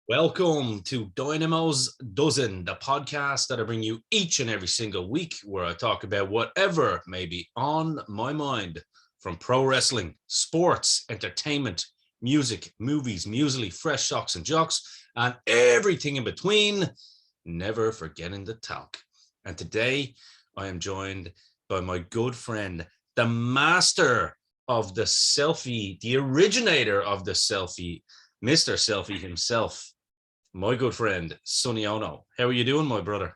Welcome to Dynamos Dozen, the podcast that I bring you each and every single week, where I talk about whatever may be on my mind, from pro wrestling, sports, entertainment, music, movies, muesli, fresh socks and jocks, and everything in between, never forgetting the talk. And today I am joined by my good friend, the master of the selfie, the originator of the selfie, Mr. Selfie himself, my good friend, Sonny Onoo. How are you doing, my brother?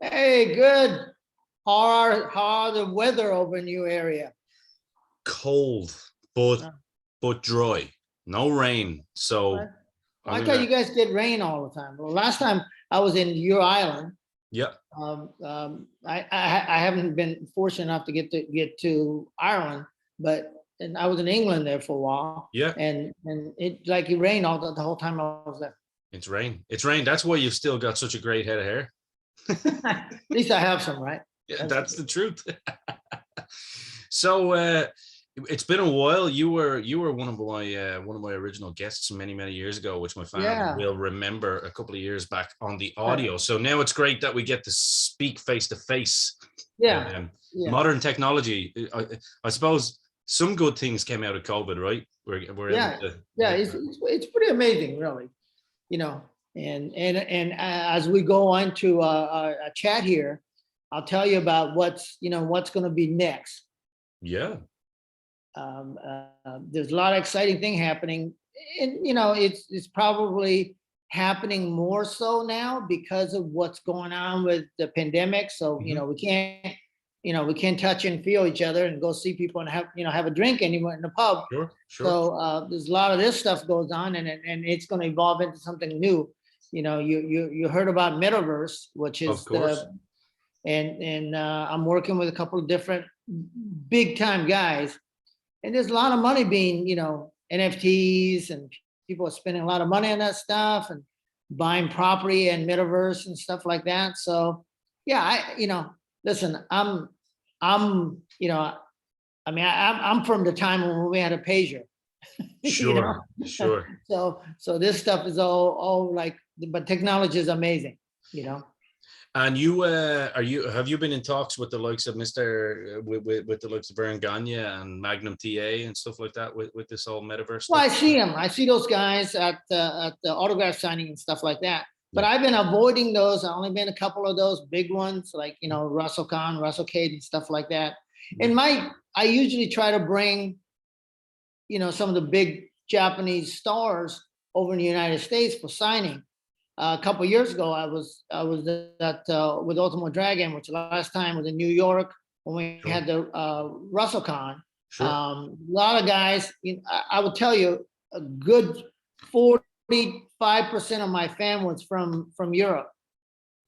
Hey, good. How are the weather over in your area? Cold, but dry. No rain. So I thought you guys get rain all the time. Well, last time I was in your island. Yeah. I haven't been fortunate enough to get to Ireland, but and I was in England there for a while. Yeah. And it like it rained all the whole time I was there. It's rain. It's rain. That's why you've still got such a great head of hair. At least I have some, right? Yeah, that's the truth. So it's been a while. You were one of my original guests many years ago, which my fans will remember a couple of years back on the audio. So now it's great that we get to speak face to face. Modern technology. I suppose some good things came out of COVID, right? We're it's pretty amazing, really. You know, and as we go on to a chat here, I'll tell you about what's going to be next. Yeah. There's a lot of exciting thing happening, and it's probably happening more so now because of what's going on with the pandemic. So we can't touch and feel each other and go see people and have a drink anywhere in the pub. Sure. So there's a lot of this stuff goes on, and it's going to evolve into something new. You heard about Metaverse, which is of course. I'm working with a couple of different big time guys, and there's a lot of money being NFTs, and people are spending a lot of money on that stuff and buying property and Metaverse and stuff like that. So listen, I'm from the time when we had a pager. Sure. So this stuff is all like, but technology is amazing, And have you been in talks with the likes of with the likes of Vern Gagne and Magnum TA and stuff like that with this whole metaverse Well, stuff? I see those guys at the autograph signing and stuff like that. But I've been avoiding those. I've only been a couple of those big ones, like Russell Cade and stuff like that. And I usually try to bring some of the big Japanese stars over in the United States for signing. A couple of years ago, I was at with Ultimo Dragon, which last time was in New York when we had the WrestleCon. Sure. A lot of guys. I would tell you, a good 45% of my fan was from Europe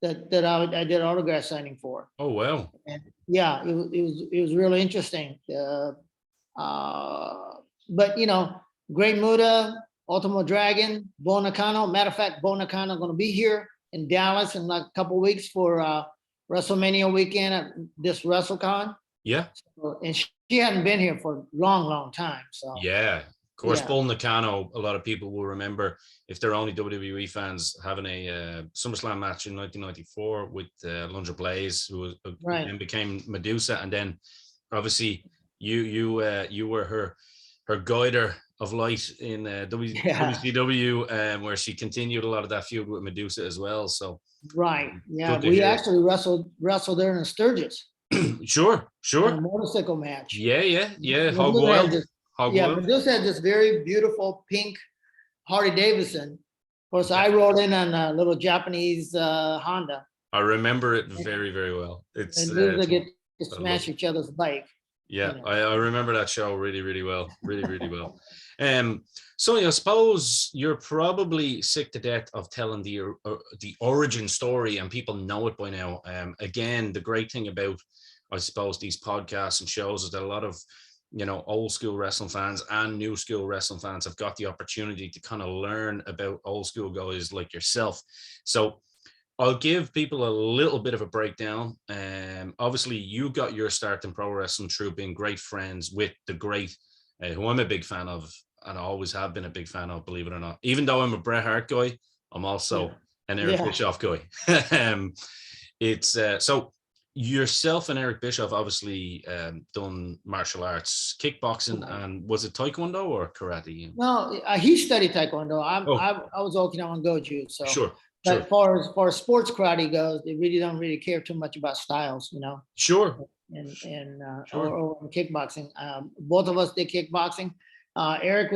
that I did autograph signing for. Oh wow! And it was really interesting. But Great Muta, Ultimo Dragon, Bo Nakano. Matter of fact, Bo Nakano going to be here in Dallas in like a couple of weeks for WrestleMania weekend at this WrestleCon. Yeah. So, and she hadn't been here for a long time. So yeah. Of course, Bull Nakano, a lot of people will remember, if they're only WWE fans, having a SummerSlam match in 1994 with Lunger Blaze, who then became Medusa, and then obviously you were her guider of light in WCW, where she continued a lot of that feud with Medusa as well. So we actually wrestled there in Sturgis. Sure. A motorcycle match. Yeah. Hog Wild. Medusa had this very beautiful pink Harley Davidson. Of course, I rolled in on a little Japanese Honda. I remember it very, very well. It's they get to smash each other's bike. Yeah, I remember that show really, really well. Really well. Sonny, I suppose you're probably sick to death of telling the origin story, and people know it by now. Again, the great thing about, I suppose, these podcasts and shows is that a lot of old school wrestling fans and new school wrestling fans have got the opportunity to kind of learn about old school guys like yourself. So I'll give people a little bit of a breakdown. Obviously, you got your start in pro wrestling through being great friends with the great, who I'm a big fan of, and I always have been a big fan of, believe it or not. Even though I'm a Bret Hart guy, I'm also an Eric Yeah. Bischoff guy. It's so yourself and Eric Bischoff obviously done martial arts, kickboxing, and was it Taekwondo or karate? No, he studied Taekwondo. Oh, I was Okinawan Goju. So, sure, but sure, far as sports karate goes, they really don't really care too much about styles, you know, sure, and sure. or kickboxing. Both of us did kickboxing. Eric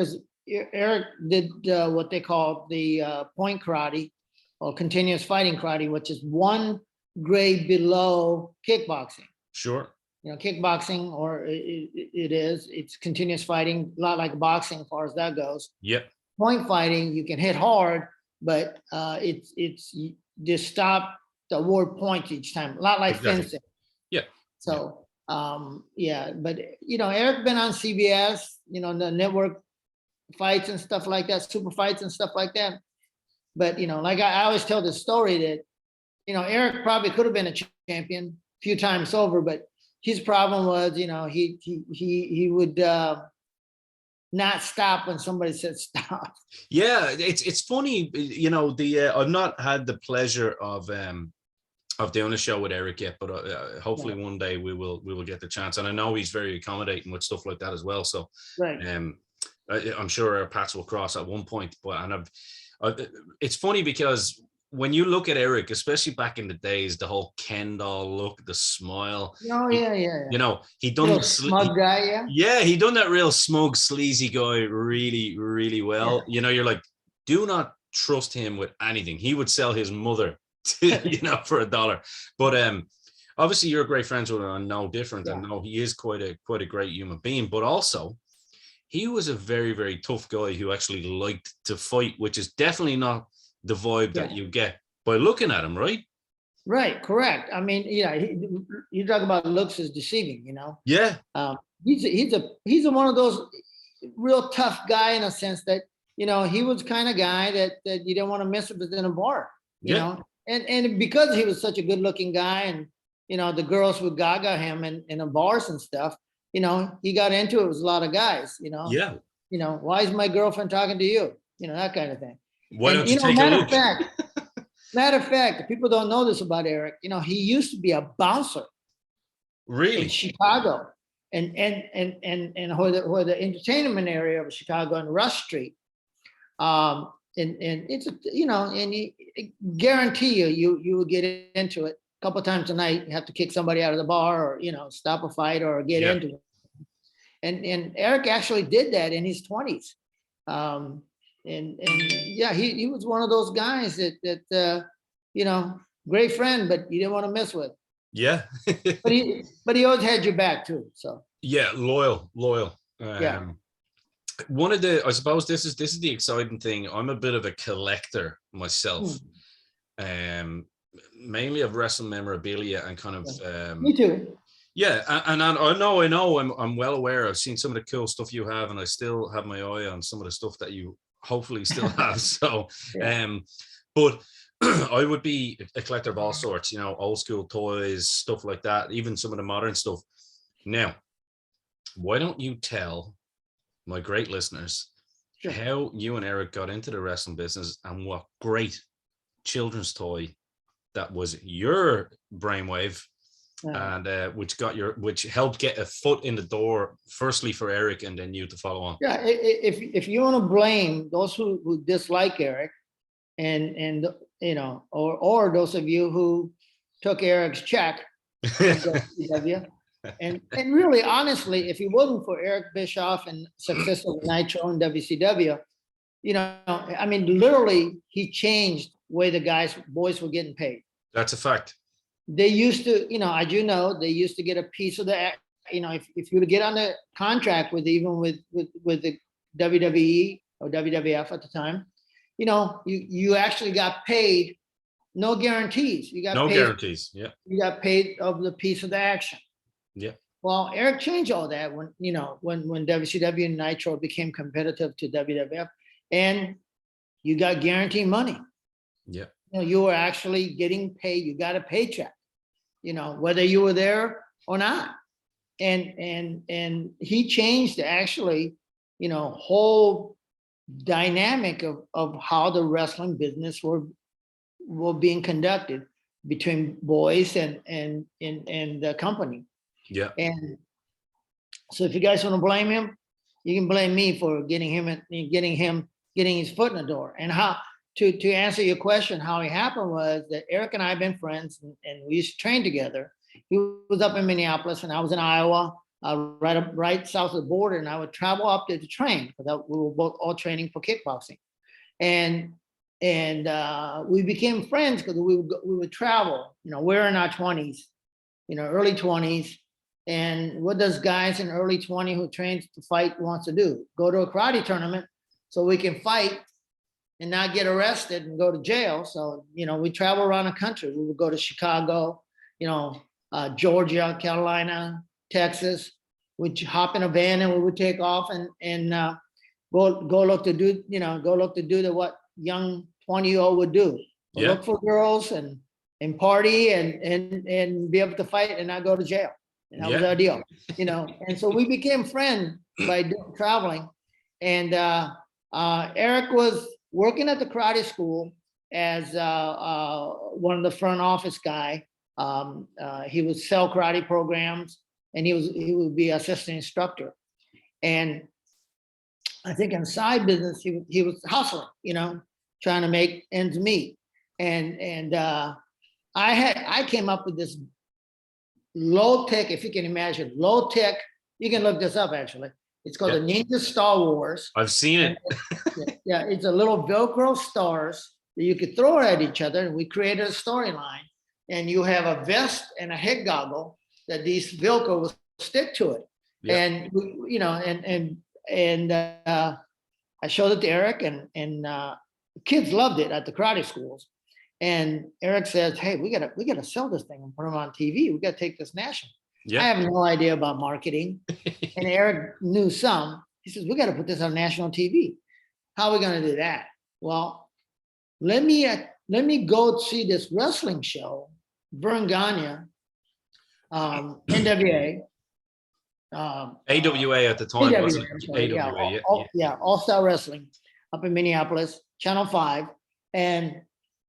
did what they call the point karate or continuous fighting karate, which is one grade below kickboxing. Sure. You know, kickboxing, or it's continuous fighting, a lot like boxing as far as that goes. Yep. Point fighting, you can hit hard, but it's you just stop the award points each time, a lot like Exactly. fencing. Yeah. So yeah, but you know, Eric been on CBS, you know, the network fights and stuff like that, super fights and stuff like that. But you know, like I always tell the story that, you know, Eric probably could have been a champion a few times over, but his problem was, you know, he would not stop when somebody said stop. Yeah, it's funny, you know. I've not had the pleasure of doing a show with Eric yet, but hopefully one day we will get the chance. And I know he's very accommodating with stuff like that as well. So Right. I'm sure our paths will cross at one point. But it's funny because when you look at Eric, especially back in the days, the whole Ken doll look, the smile. Oh yeah. You know, he done Little smug guy, yeah. Yeah, he done that real smug, sleazy guy really, really well. Yeah. You know, you're like, do not trust him with anything. He would sell his mother, to, you know, for $1. But obviously, you're great friends with him and no different. Yeah. And no, he is quite a great human being. But also, he was a very, very tough guy who actually liked to fight, which is definitely not the vibe that you get by looking at him, right? Right, correct. I mean, yeah, you talk about looks as deceiving, you know. Yeah. He's one of those real tough guy in a sense that, you know, he was kind of guy that you didn't want to mess with in a bar, you know. And because he was such a good looking guy, and you know, the girls would gaga him in the bars and stuff, you know, he got into it with a lot of guys, you know. Yeah. You know, why is my girlfriend talking to you? You know, that kind of thing. Why don't you you know, take a look? Matter of fact, people don't know this about Eric. You know, he used to be a bouncer Really? in Chicago, and where the entertainment area of Chicago and Rush Street. And it's a, you know, and he guarantee you will get into it a couple times a night. You have to kick somebody out of the bar, or you know, stop a fight, or get into it. And Eric actually did that in his 20s. And yeah, he was one of those guys that you know, great friend, but you didn't want to mess with. Yeah. but he always had your back too. So yeah, loyal. Yeah. One of the, I suppose this is the exciting thing. I'm a bit of a collector myself. Mainly of wrestling memorabilia and kind of Me too. Yeah, and I know I'm well aware. I've seen some of the cool stuff you have, and I still have my eye on some of the stuff that you hopefully still have. So but I would be a collector of all sorts, you know, old school toys, stuff like that, even some of the modern stuff. Now, why don't you tell my great listeners how you and Eric got into the wrestling business, and what great children's toy that was your brainwave, and which helped get a foot in the door, firstly for Eric and then you to follow on. Yeah, if you want to blame those who dislike Eric, and you know, or those of you who took Eric's check, and really honestly, if it wasn't for Eric Bischoff and success of Nitro and WCW, you know, I mean, literally he changed the way the boys were getting paid. That's a fact. They used to, you know, as you know, they used to get a piece of the, you know, if you were to get on the contract with the WWE or WWF at the time, you know, you actually got paid, no guarantees. You got no paid, guarantees. Yeah. You got paid of the piece of the action. Yeah. Well, Eric changed all that when, you know, when WCW and Nitro became competitive to WWF, and you got guaranteed money. Yeah. You know, you were actually getting paid. You got a paycheck, you know, whether you were there or not. And he changed actually, you know, whole dynamic of how the wrestling business were being conducted between boys and the company. Yeah. And so if you guys want to blame him, you can blame me for getting his foot in the door. And how to answer your question, how it happened was that Eric and I have been friends, and we used to train together. He was up in Minneapolis and I was in Iowa, right south of the border, and I would travel up there to train because we were both all training for kickboxing. And we became friends because we would travel. We're in our 20s, early 20s. And what does guys in early 20 who trains to fight wants to do? Go to a karate tournament so we can fight and not get arrested and go to jail. So, we travel around the country. We would go to Chicago, Georgia, Carolina, Texas. We'd hop in a van and we would take off and go look to do what young 20-year-old would do. Yeah. Look for girls and party and be able to fight and not go to jail. And that was our deal, And so we became friends by traveling. And Eric was working at the karate school as one of the front office guy. He would sell karate programs, and he would be assistant instructor. And I think in side business he was hustling, trying to make ends meet. And I came up with this low tech, if you can imagine, low tech. You can look this up actually. It's called the Ninja Star Wars. I've seen it. Yeah, it's a little Velcro stars that you could throw at each other, and we created a storyline. And you have a vest and a head goggle that these Velcro will stick to it. Yeah. And I showed it to Eric, and kids loved it at the karate schools. And Eric says, "Hey, we gotta sell this thing and put them on TV. We gotta take this national." Yeah. I have no idea about marketing, and Eric knew some. He says, "We gotta put this on national TV. How are we gonna do that?" Well, let me go see this wrestling show, Vern Gagne, NWA. AWA at the time, AWA, wasn't it? AWA, yeah, All Star Wrestling up in Minneapolis, Channel 5.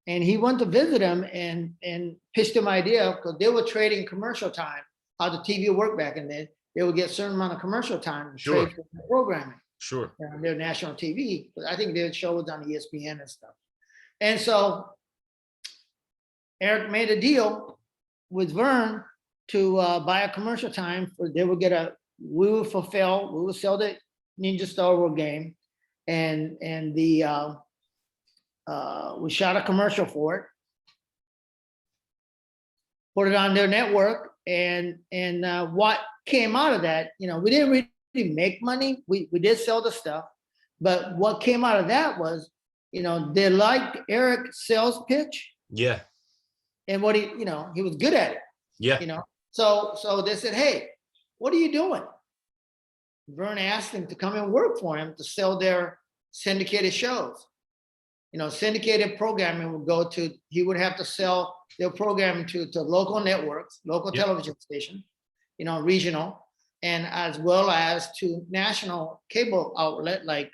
And he went to visit him and pitched him idea because they were trading commercial time, how the TV worked back in then. They would get a certain amount of commercial time and trade for programming. Sure. On their national TV. But I think their show was on ESPN and stuff. And so Eric made a deal with Vern to buy a commercial time we would sell the Ninja Star Wars game, and we shot a commercial for it, put it on their network, and what came out of that, we didn't really make money. We did sell the stuff, but what came out of that was, they liked Eric's sales pitch. Yeah. And what he was good at it. Yeah. So they said, "Hey, what are you doing?" Vern asked him to come and work for him to sell their syndicated shows. Syndicated programming would he would have to sell their programming to local networks, local television station, regional, and as well as to national cable outlet like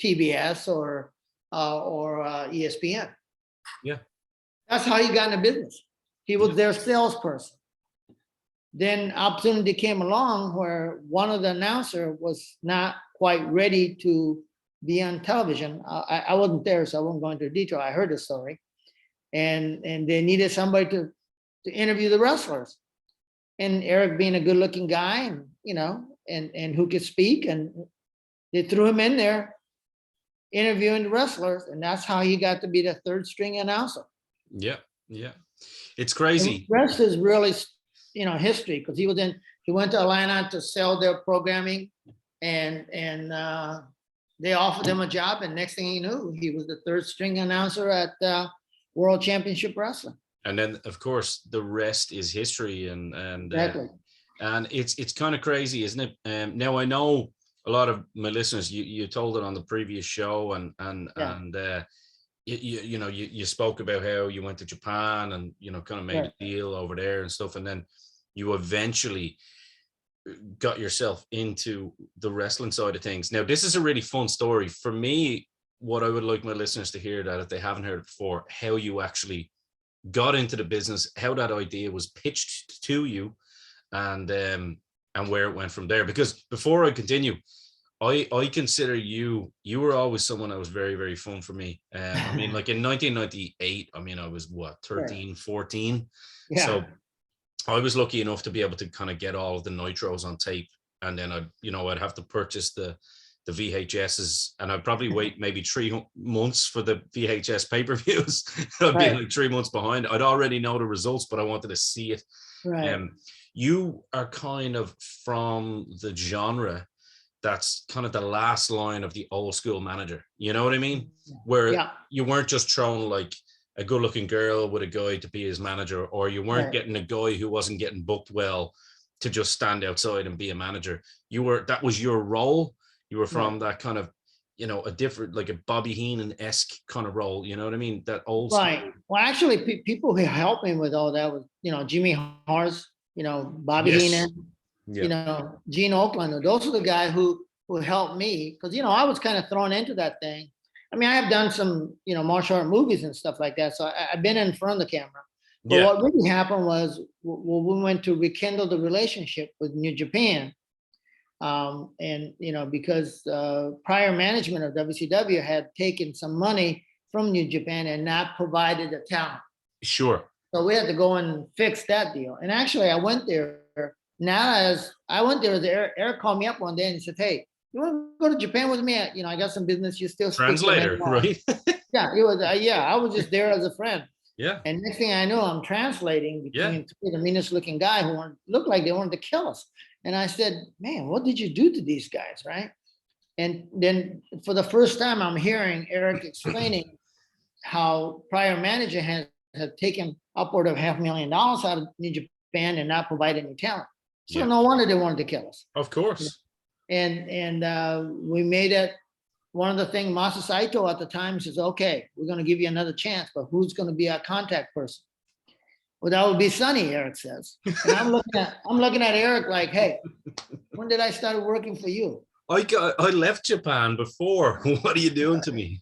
TBS or ESPN. Yeah. That's how he got into business. He was their salesperson. Then opportunity came along where one of the announcer was not quite ready to be on television. I wasn't there, so I won't go into detail. I heard the story, and they needed somebody to interview the wrestlers. And Eric, being a good-looking guy, and who could speak, and they threw him in there interviewing the wrestlers, and that's how he got to be the third string announcer. Yeah, it's crazy. And the rest is really, history, because he went to Atlanta to sell their programming, and they offered him a job, and next thing he knew, he was the third string announcer at World Championship Wrestling. And then, of course, the rest is history, and exactly. And it's kind of crazy, isn't it? Now I know a lot of my listeners. You told it on the previous show, and you spoke about how you went to Japan and kind of made a deal over there and stuff, and then you eventually got yourself into the wrestling side of things. Now, this is a really fun story for me. What I would like my listeners to hear, that if they haven't heard it before, how you actually got into the business, how that idea was pitched to you, and where it went from there. Because before I continue, I consider you were always someone that was very, very fun for me. I mean, like in 1998, I mean, I was what, 13, 14. Yeah. So I was lucky enough to be able to kind of get all of the nitros on tape, and then I'd have to purchase the VHSs, and I'd probably wait maybe 3 months for the VHS pay-per-views. I'd be like 3 months behind. I'd already know the results, but I wanted to see it. Right. You are kind of from the genre that's kind of the last line of the old school manager. You know what I mean? Where you weren't just throwing like a good looking girl with a guy to be his manager, or you weren't getting a guy who wasn't getting booked well to just stand outside and be a manager. That was your role. You were from that kind of, a different, like a Bobby Heenan-esque kind of role. You know what I mean? That old school. Well, actually, people who helped me with all that was, Jimmy Hars, Bobby Heenan, Gene Oakland. Those are the guys who helped me, because, I was kind of thrown into that thing. I mean, I have done some, martial art movies and stuff like that. So I've been in front of the camera. But what really happened was, we went to rekindle the relationship with New Japan. And, because prior management of WCW had taken some money from New Japan and not provided the talent. Sure. So we had to go and fix that deal. And actually, I went there. Eric called me up one day and he said, "Hey, you want to go to Japan with me? I got some business. You still translator, right?" Yeah, it was. I was just there as a friend. Yeah. And next thing I know, I'm translating between the meanest looking guy who looked like they wanted to kill us. And I said, "Man, what did you do to these guys?" Right. And then for the first time, I'm hearing Eric explaining how prior manager had taken upward of $500,000 out of New Japan and not provided any talent. So no wonder they wanted to kill us. Of course. And we made it. One of the things, Masa Saito at the time says, "Okay, we're going to give you another chance, but who's going to be our contact person?" Well, that would be Sonny, Eric says. And I'm looking at Eric like, "Hey, when did I start working for you?" I left Japan before. What are you doing to me?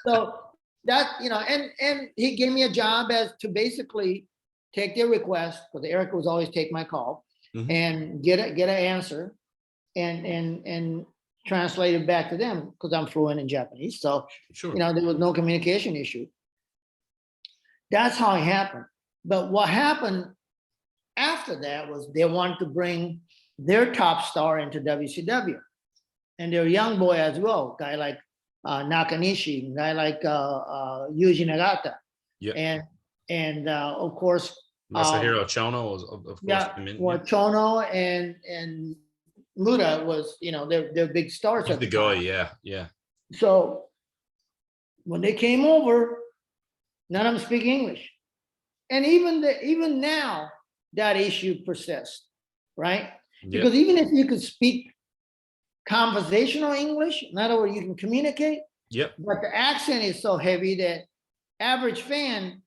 So that, and he gave me a job as to basically take their request, because Eric was always take my call, and get an answer and translate it back to them, because I'm fluent in Japanese. So, there was no communication issue. That's how it happened. But what happened after that was they wanted to bring their top star into WCW, and their young boy as well, guy like Nakanishi, guy like Yuji Nagata, and of course Masahiro Chono, of course. Well, Chono and Muda was, they're big stars. He's the guy, yeah. So when they came over, none of them speak English. And even now, that issue persists, right? Because even if you could speak conversational English, in other words, you can communicate, but the accent is so heavy that average fan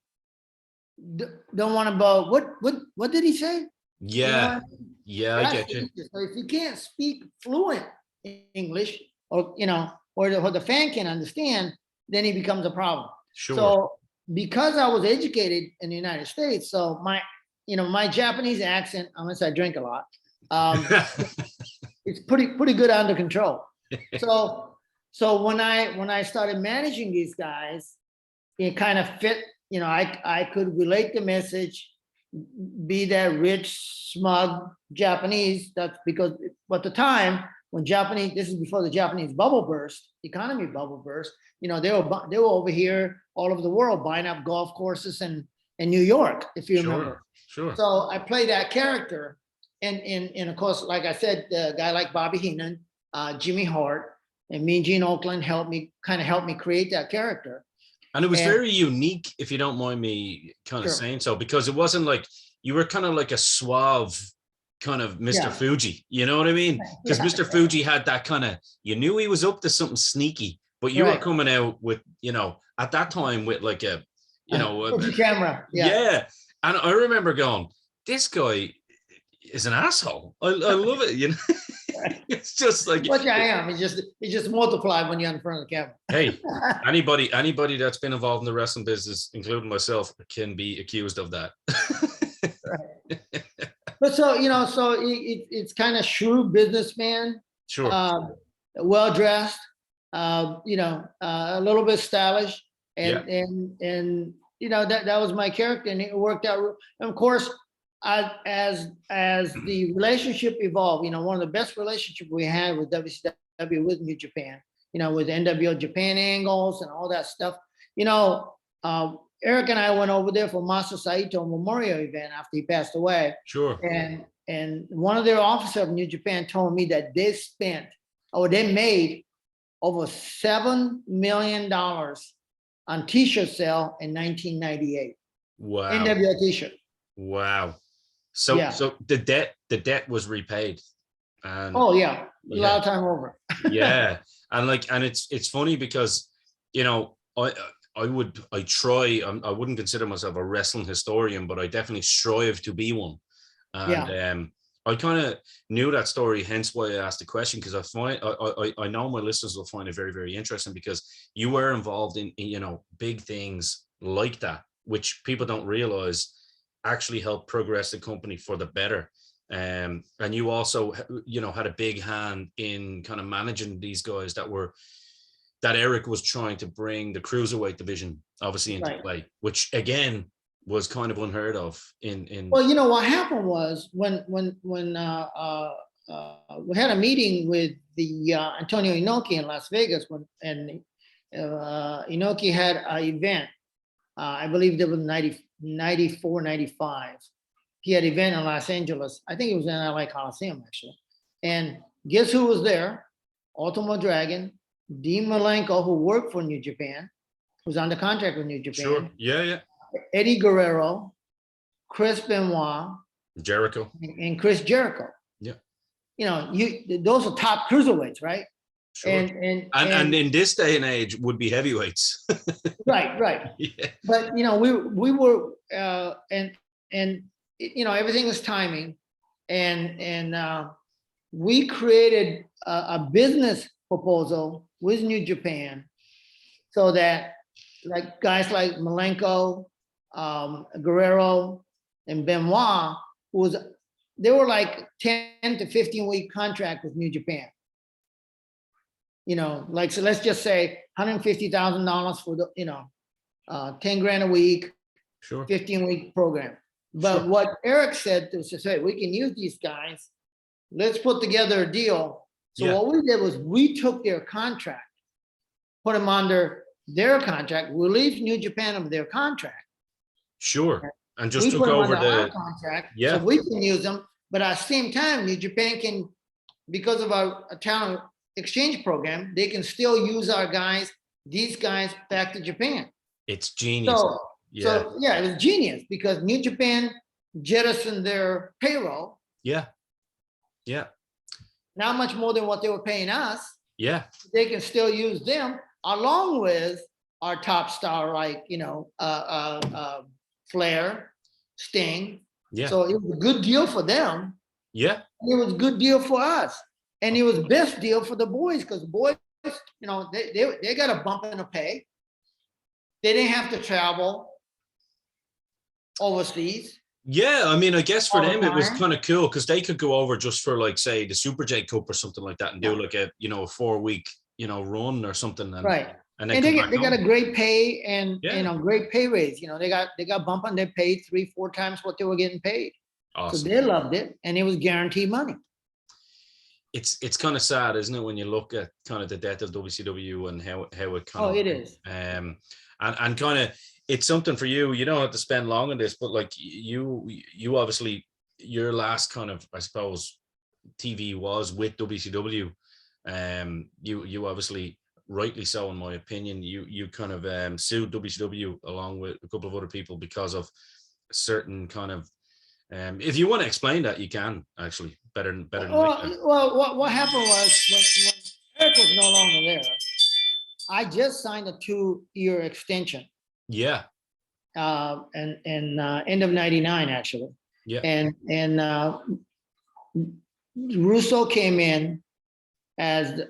don't want to go, what did he say? Yeah, I get you. So if you can't speak fluent English, or the fan can understand, then it becomes a problem. Sure. So because I was educated in the United States, so my Japanese accent, unless I drink a lot, it's pretty good under control. So when I started managing these guys, it kind of fit. I could relate the message, be that rich, smug Japanese. That's because at the time when this is before the Japanese bubble burst, economy bubble burst. They were over here all over the world buying up golf courses in New York, if you remember. Sure. So I play that character, and of course, like I said, a guy like Bobby Heenan, Jimmy Hart, and me and Gene Oakland helped me create that character. And it was very unique, if you don't mind me kind of saying so, because it wasn't like you were kind of like a suave kind of Mr. Fuji, you know what I mean? Because Mr. Fuji had that kind of, you knew he was up to something sneaky, but you were coming out with, at that time with like a, camera. Yeah. And I remember going, this guy, is an asshole. I love it. You know, it's just like, Which I am. It just multiplied when you're in front of the camera. hey, anybody that's been involved in the wrestling business, including myself, can be accused of that. Right. But so, so it's kind of shrewd businessman, Sure. well dressed, a little bit stylish, and Yeah. and that was my character, and it worked out. And of course, as the relationship evolved, one of the best relationships we had with WCW with New Japan, with NWO Japan angles and all that stuff. Eric and I went over there for Masa Saito memorial event after he passed away. Sure. And one of their officers of New Japan told me that they made over $7 million on t-shirt sale in 1998. Wow. NWO t-shirt. Wow. So Yeah. so the debt was repaid. And oh yeah, a lot of time over. Yeah. And it's funny because, I wouldn't consider myself a wrestling historian, but I definitely strive to be one. And I kind of knew that story, hence why I asked the question, because I know my listeners will find it very, very interesting, because you were involved in big things like that, which people don't realize actually helped progress the company for the better. And you also, had a big hand in kind of managing these guys that Eric was trying to bring the cruiserweight division obviously into play, which again was kind of unheard of in. Well, what happened was when we had a meeting with the Antonio Inoki in Las Vegas, and Inoki had an event. I believe there was 94, 95. He had an event in Los Angeles. I think it was in LA Coliseum, actually. And guess who was there? Ultimo Dragon, Dean Malenko, who worked for New Japan, who's under contract with New Japan. Sure. Yeah. Eddie Guerrero, Chris Benoit, Jericho, and Chris Jericho. Yeah. Those are top cruiserweights, right? Sure. And in this day and age would be heavyweights. Right. Yeah. But we were everything is timing, and we created a business proposal with New Japan, so that like guys like Malenko, Guerrero, and Benoit, they were like 10 to 15-week contract with New Japan. So let's just say $150,000 for the 10 grand a week, sure, 15-week program. But what Eric said to say, we can use these guys. Let's put together a deal. So what we did was we took their contract, put them under their contract, relieved New Japan of their contract. Sure. And just we took over our contract, so we can use them. But at the same time, New Japan can, because of our talent exchange program, they can still use our guys, these guys, back to Japan. It's genius. So it was genius, because New Japan jettisoned their payroll. Yeah. Not much more than what they were paying us. Yeah. They can still use them along with our top star, like Flair, Sting. Yeah. So it was a good deal for them. Yeah. It was a good deal for us. And it was best deal for the boys, because boys, they got a bump in the pay. They didn't have to travel overseas. Yeah, I mean, I guess for them it was kind of cool, because they could go over just for, like, say, the Super J Cup or something like that, and do like a 4-week run or something. And, right. And they got a great pay and great pay raise. They got bump on their pay 3-4 times what they were getting paid. Awesome. So they loved it, and it was guaranteed money. It's kind of sad, isn't it, when you look at kind of the death of WCW and how it kind of. Oh, it is. And kind of, it's something for you. You don't have to spend long on this, but like you obviously, your last kind of, I suppose, TV was with WCW. You obviously, rightly so, in my opinion, you kind of sued WCW along with a couple of other people because of certain kind of. If you want to explain that, you can actually better than well, what happened was when Eric was no longer there, I just signed a 2-year extension. Yeah. And end of '99 actually. Yeah. And Russo came in as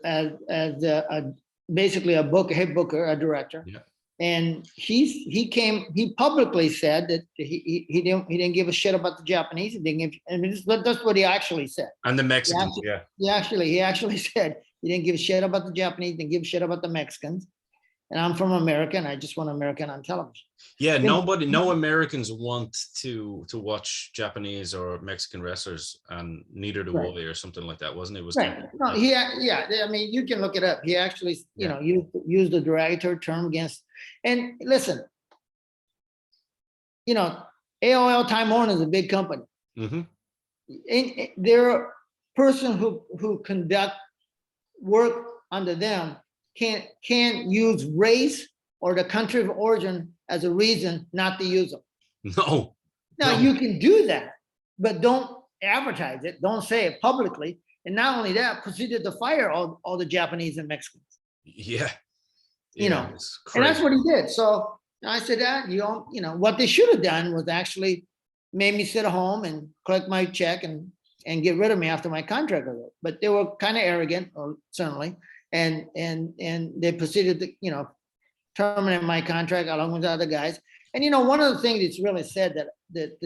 basically a head booker, a director. Yeah. And he publicly said that he didn't give a shit about the Japanese. He didn't give, I mean, that's what he actually said. And the Mexicans, he actually said he didn't give a shit about the Japanese, didn't give a shit about the Mexicans. And I'm from America, and I just want American on television. Yeah, no Americans want to watch Japanese or Mexican wrestlers, and neither do I, or something like that, wasn't it? Was right. No, I mean, you can look it up. He actually, you know, used the derogatory term against. And listen, you know, AOL Time Warner is a big company. Mm-hmm. And they're person who conduct work under them can't use race or the country of origin as a reason not to use them. No. Now you can do that, but don't advertise it. Don't say it publicly. And not only that, proceeded to fire all the Japanese and Mexicans. Yeah. You know, and that's what he did. So I said that, you know, what they should have done was actually made me sit at home and collect my check and get rid of me after my contract was up. But they were kind of arrogant, or certainly, and they proceeded to, you know, terminate my contract along with other guys. And you know, one of the things that's really said that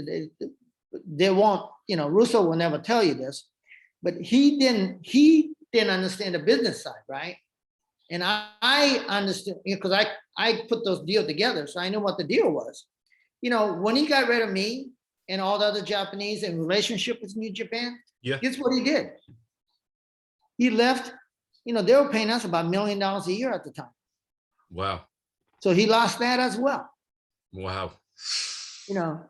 they won't, you know, Russo will never tell you this, but he didn't understand the business side, right? And I understood, because I put those deals together, so I knew what the deal was. You know, when he got rid of me and all the other Japanese in relationship with New Japan, guess what he did? He left. You know, they were paying us about $1 million a year at the time. Wow. So he lost that as well. Wow. You know,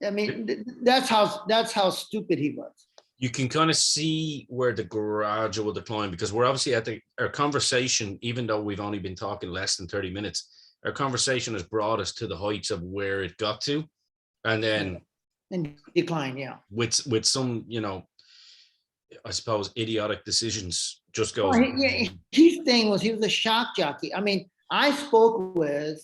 I mean, that's how stupid he was. You can kind of see where the gradual decline, because we're obviously at our conversation, even though we've only been talking less than 30 minutes, our conversation has brought us to the heights of where it got to. And then and decline, with some, you know, I suppose idiotic decisions just goes. His thing was he was a shock jockey. I mean, I spoke with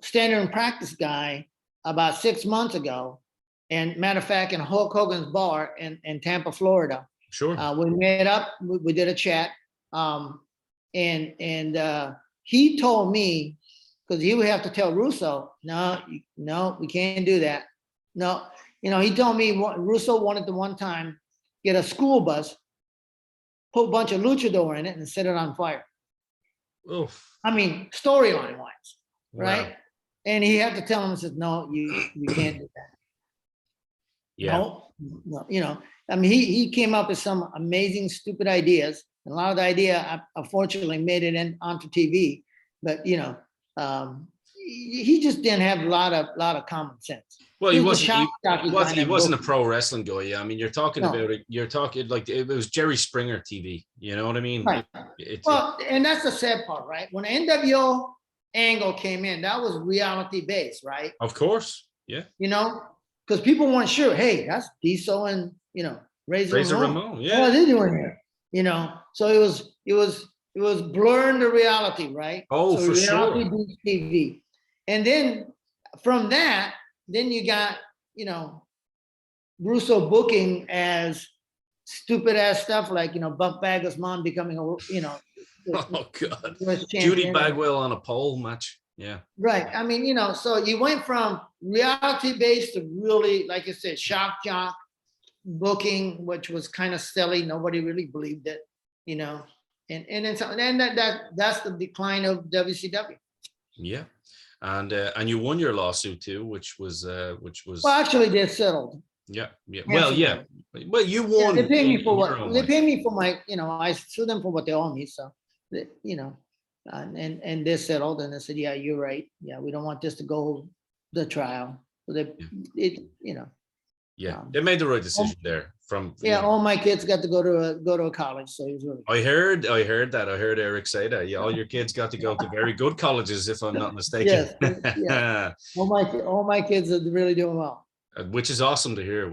standard and practice guy about 6 months ago. And matter of fact, in Hulk Hogan's bar in Tampa, Florida. Sure. We met up, we did a chat. And he told me, because he would have to tell Russo, no, we can't do that. No, you know, he told me Russo wanted to one time get a school bus, put a bunch of luchador in it and set it on fire. Oof. I mean, storyline wise, right? Wow. And he had to tell him, says, no, you can't do that. Yeah. No, you know, I mean, he came up with some amazing, stupid ideas. And a lot of the idea, unfortunately, made it onto TV. But you know, he just didn't have a lot of common sense. Well, he wasn't a pro wrestling guy. Yeah, I mean, you're talking about it. You're talking like it was Jerry Springer TV. You know what I mean? Right. And that's the sad part, right? When NWO Angle came in, that was reality based, right? Of course. Yeah. You know, because people weren't sure. Hey, that's Diesel and, you know, Razor Ramon. Yeah. What are they doing here? You know, so it was blurring the reality, right? Oh, so for reality sure. TV. And then from that, then you got, you know, Russo booking as stupid ass stuff like, you know, Buff Bagwell's mom becoming a, you know. Oh God. Judy Bagwell on a pole match. Yeah. Right. I mean, you know, so you went from reality based to really, like I said, shock jock booking, which was kind of silly. Nobody really believed it, you know. And that's the decline of WCW. Yeah. And you won your lawsuit too, which was well, actually they settled. Yeah. Well, yeah. Well, you won. They pay me for what they pay me for my, you know, I sued them for what they owe me. So you know, and they settled and they said, yeah, you're right. Yeah, we don't want this to go the trial. So you know. Yeah, they made the right decision there. All my kids got to go to a college, so it was really. I heard that. I heard Eric say that. Yeah, all your kids got to go to very good colleges, if I'm not mistaken. Yes, yeah. All my kids are really doing well. Which is awesome to hear.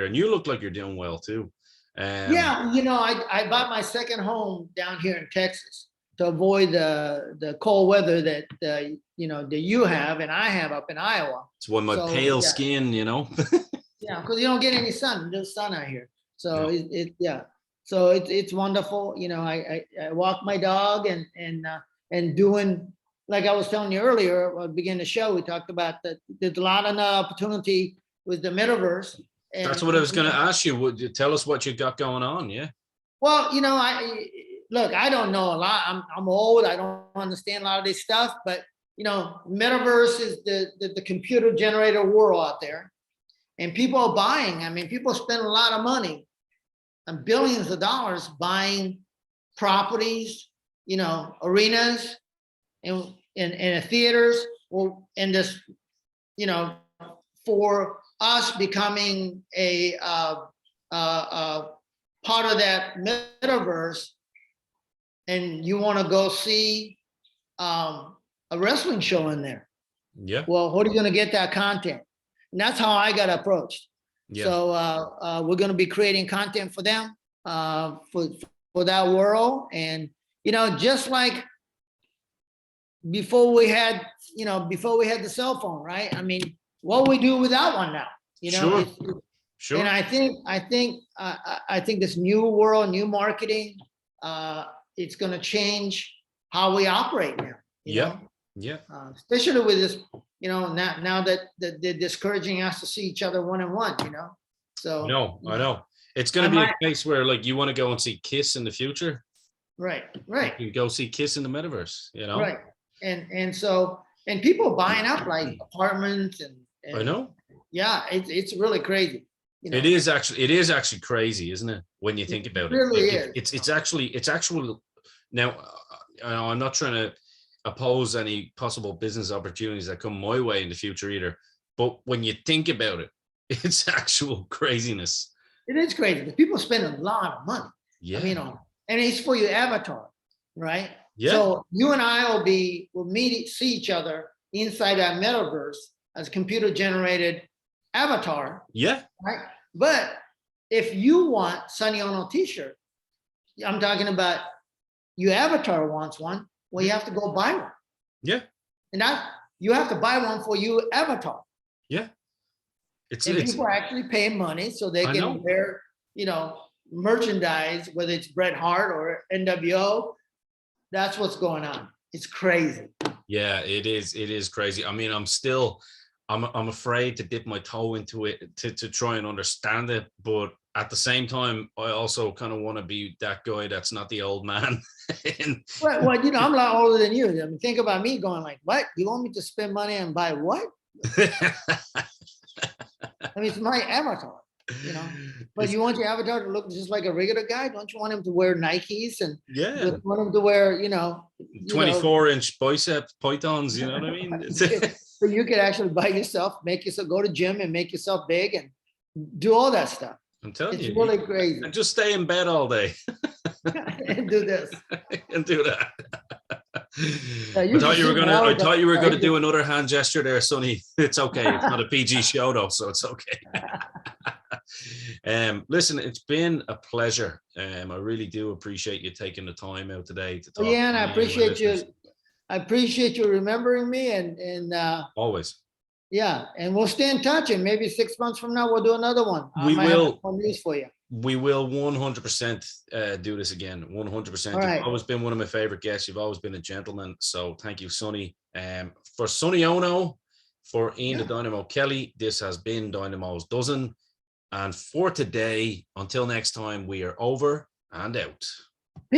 And you look like you're doing well too. Yeah, you know, I bought my second home down here in Texas. to avoid the cold weather that you know, that you have and I have up in Iowa. It's why my So, pale yeah. skin, you know. Yeah, because you don't get any sun. There's sun out here. So No. yeah. So it's wonderful. You know, I walk my dog and doing, like I was telling you earlier, at the beginning of the show, we talked about that there's a lot of opportunity with the metaverse. And That's what I was going to ask you. Would you tell us what you got going on? Yeah. well, you know, I don't know a lot. I'm old. I don't understand a lot of this stuff, but you know, metaverse is the computer generated world out there, and people are buying. I mean, people spend a lot of money and billions of dollars buying properties, you know, arenas and theaters, or in this, you know, for us becoming a part of that metaverse, and you want to go see a wrestling show in there. Yeah. Well, what are you going to get that content? And that's how I got approached. Yeah. So we're going to be creating content for them, for that world. And, you know, just like before we had the cell phone, right? I mean, what we do without one now, you know? Sure. And I think this new world, new marketing, it's going to change how we operate now. You know? Yeah. Especially with this, you know, now that they're discouraging us to see each other one-on-one, you know. So no, I know it's going to be a case where, like, you want to go and see Kiss in the future, right? You go see Kiss in the metaverse, you know. Right. And so people buying up like apartments and I know. Yeah, it's really crazy. You know? It is actually crazy, isn't it? When you think about it, really like, is. It's actually now. I'm not trying to oppose any possible business opportunities that come my way in the future either, but when you think about it, it's actual craziness. It is crazy because people spend a lot of money. Yeah. I mean, and it's for your avatar, right? Yeah. So you and I will see each other inside that metaverse as computer generated avatar. Yeah. Right. But if you want Sonny Onoo t-shirt, I'm talking about your avatar wants one, well, you have to go buy one. Yeah. And you have to buy one for your avatar. Yeah. People are actually paying money so they can wear, you know, merchandise, whether it's Bret Hart or NWO. That's what's going on. It's crazy. Yeah, it is crazy. I mean, I'm afraid to dip my toe into it to try and understand it, but at the same time, I also kind of want to be that guy that's not the old man. Well, you know, I'm a lot older than you. I mean, think about me going like, what? You want me to spend money and buy what? I mean, it's my avatar, you know. But you want your avatar to look just like a regular guy? Don't you want him to wear Nikes and you want him to wear, you know, 24-inch bicep pythons? You know what I mean? So you could actually buy yourself, go to gym and make yourself big and do all that stuff. I'm telling you, it's really crazy. And just stay in bed all day and do this and do that. I thought you were gonna do another hand gesture there, Sonny. It's okay. It's not a PG show though, so it's okay. Listen, it's been a pleasure. I really do appreciate you taking the time out today to talk. Yeah, and I appreciate you. I appreciate you remembering me and always. Yeah, and we'll stay in touch, and maybe 6 months from now we'll do another one. We will. Have news for you. We will 100% do this again. 100%. Right. You've always been one of my favorite guests. You've always been a gentleman. So thank you, Sonny. For Sonny Onoo, for Ian the Dynamo Kelly, this has been Dynamo's Dozen. And for today, until next time, we are over and out.